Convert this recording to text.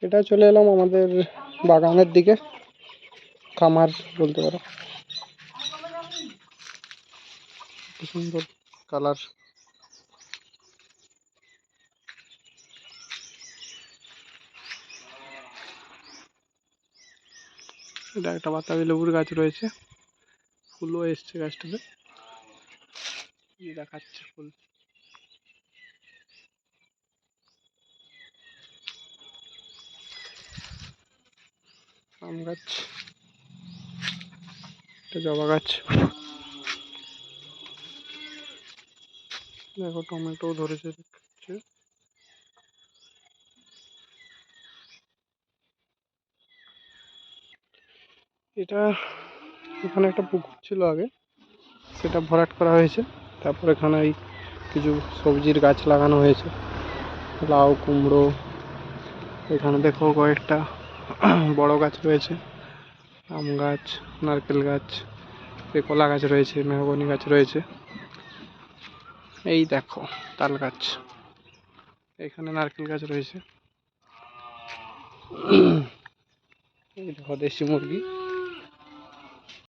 এটা চলে এলাম আমাদের বাগানের দিকে, খামার বলতে পারো। কি সুন্দর কালার। এটা একটা বাতাবি লেবুর গাছ রয়েছে, ফুলও এসছে গাছটাতে, দেখাচ্ছে ফুল। আম গাছ, একটা জবা গাছ, দেখো টমেটো ধরেছে দেখছে। এটা এখানে একটা পুকুর ছিল আগে, সেটা ভরাট করা হয়েছে। তারপর এখানে এই কিছু সবজির গাছ লাগানো হয়েছে, লাউ, কুমড়ো। এখানে দেখো কয়েকটা বড় গাছ রয়েছে, আম গাছ, নারকেল গাছ, কলা গাছ রয়েছে, মেহগনি গাছ রয়েছে। এই দেখো তাল গাছ, এখানে নারকেল গাছ রয়েছে। এই দেখো দেশি মুরগি।